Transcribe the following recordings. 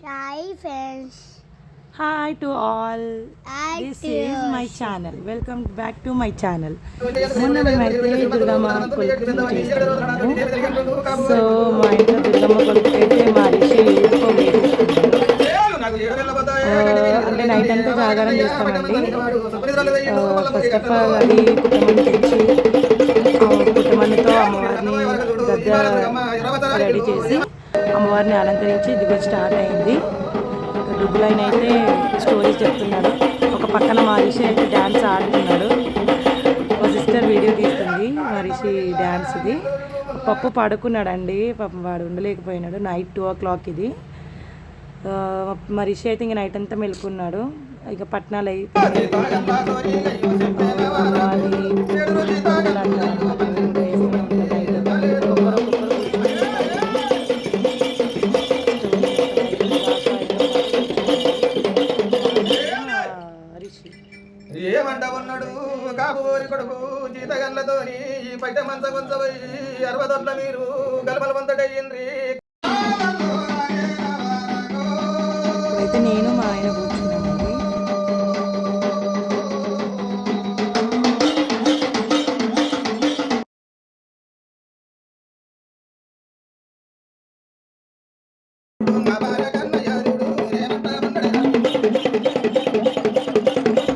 Hi friends. Hi to all. Hi This to is my you. channel. Welcome back to my channel. మొన్న మేమైతే దుర్గమ్మ కొలుపుని చేస్తున్నాము. So మా ఇంట్లో దుర్గమ్మ కొలుపుకైతే మా రిషి అంటే నైట్ అంతా జాగారం చేస్తామండి. ఫస్ట్ ఆఫ్ ఆల్ అది పుట్టమని తెచ్చి పుట్టమనితో అమ్మవారిని గద్ద రెడీ చేసి అమ్మవారిని అలంకరించి దిగువ స్టార్ట్ అయింది. దుబ్బులైన అయితే స్టోరీస్ చెప్తున్నాడు. ఒక పక్కన మా రిషి అయితే డ్యాన్స్ ఆడుతున్నాడు. మా సిస్టర్ వీడియో తీస్తుంది మా రిషి డ్యాన్స్ది. పప్పు పడుకున్నాడండి, పాపం వాడు ఉండలేకపోయినాడు. నైట్ 2 o'clock ఇది. మా రిషి అయితే ఇంక నైట్ అంతా మెలుకున్నాడు. ఇక పట్నాలు అయిపోయి ఏమంట ఉన్నాడు కాబోరి కొడుకు జీతగల్లతోని బయట మంచ కొంచబోయి 60 దొడ్ల మీరు గలబల వంతటయ్యిండ్రి. అయితే నేను మా ఆయన కూర్చున్నామండి.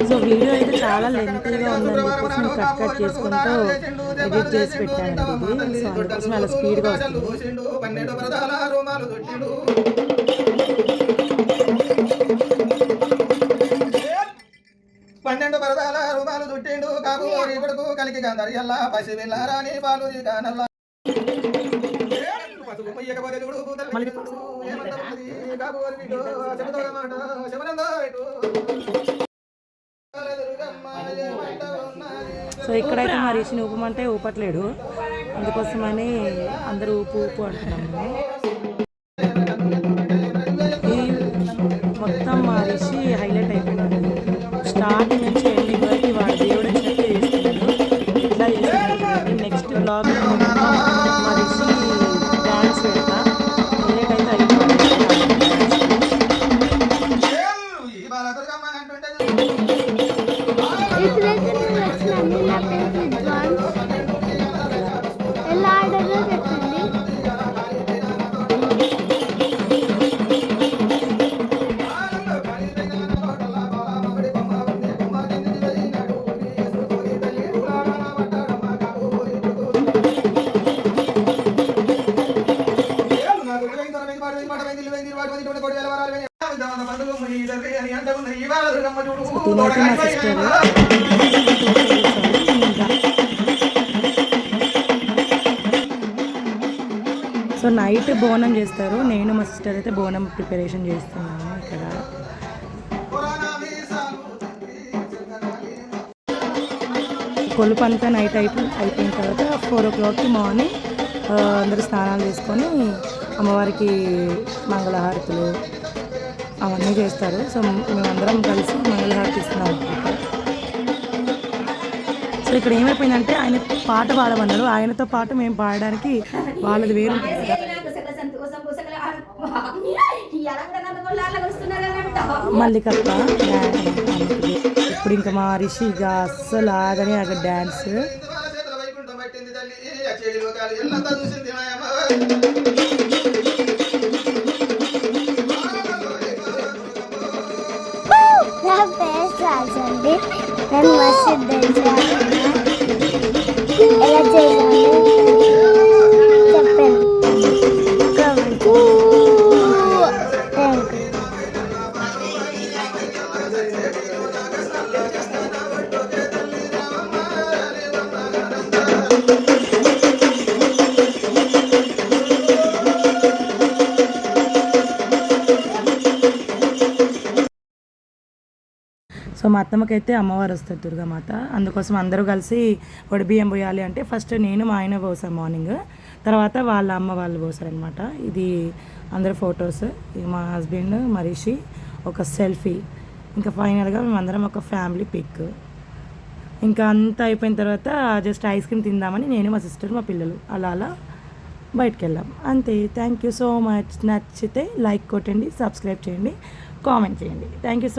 సో వీడియో అయితే చాలా లెంత్గా ఉందని చెప్పేసి నేను కట్ చేసుకుంటూ ఎడిట్ చేసి పెట్టాను ఇది. సో అందుకోసం అలా స్పీడ్గా వస్తుంది. 12 పరదాల రుమాలు చుట్టిండు కాబోరి కొడుకు కలికి గందరి ఎల్లా పసి వెళ్ళారాని పాలు కానల్లా సో ఇక్కడైతే మా రిషిని ఊపమంటే ఊపట్లేడు. అందుకోసమని అందరూ ఊపు అంటున్నాము. ఈ మొత్తం మా రిషి హైలైట్ అయిపోయినాడు. స్టార్టింగ్ నుంచి ఎండింగ్ వరకు వాడు దేవుడు వచ్చినట్టు చేస్తున్నాడు. ఇట్లా చేస్తున్నాడు. నెక్స్ట్ బ్లాగ్లో మా రిషి డ్యాన్స్ పెడతా. హైలైట్ అయితే అయిపోయింది. ఎలా ఆడాలో చెప్పండి. తినైతే మా సిస్టర్ సో నైట్ బోనం చేస్తారు. నేను మా సిస్టర్ అయితే బోనం ప్రిపరేషన్ చేస్తున్నాను. ఇక్కడ కొలుపు అంతా నైట్ అయిపోయిన తర్వాత 4 o'clock మార్నింగ్ అందరూ స్నానాలు చేసుకొని అమ్మవారికి మంగళహారతులు అవన్నీ చేస్తారు. సో మేమందరం కలిసి మంగళహారతి ఇస్తున్నాం. సో ఇక్కడ ఏమైపోయిందంటే ఆయన పాట పాడమన్నాడు. ఆయనతో పాటు మేము పాడడానికి వాళ్ళది వేరు మల్లికక్క. ఇప్పుడు ఇంకా మా రిషి ఇక అస్సలు ఆగనే ఆగ డ్యాన్స్. నా ఫేస్ రాసండి. నేను మస్తు డ్యాన్స్ ఎలా చేయాలి చెప్పండి. సో మా అత్తమ్మకైతే అమ్మవారు వస్తారు దుర్గామాత. అందుకోసం అందరూ కలిసి బియ్యం పోయాలి అంటే ఫస్ట్ నేను మా ఆయన పోసాం మార్నింగ్, తర్వాత వాళ్ళ అమ్మ వాళ్ళు పోసారనమాట. ఇది అందరు ఫొటోస్, మా హస్బెండ్ మా రిషి ఒక సెల్ఫీ, ఇంకా ఫైనల్గా మేమందరం ఒక ఫ్యామిలీ పిక్. ఇంకా అంతా అయిపోయిన తర్వాత జస్ట్ ఐస్ క్రీమ్ తిందామని నేను మా సిస్టర్ మా పిల్లలు అలా బయటికి వెళ్ళాం అంతే. Thank you so much. నచ్చితే లైక్ కొట్టండి, సబ్స్క్రైబ్ చేయండి, కామెంట్ చేయండి. Thank you so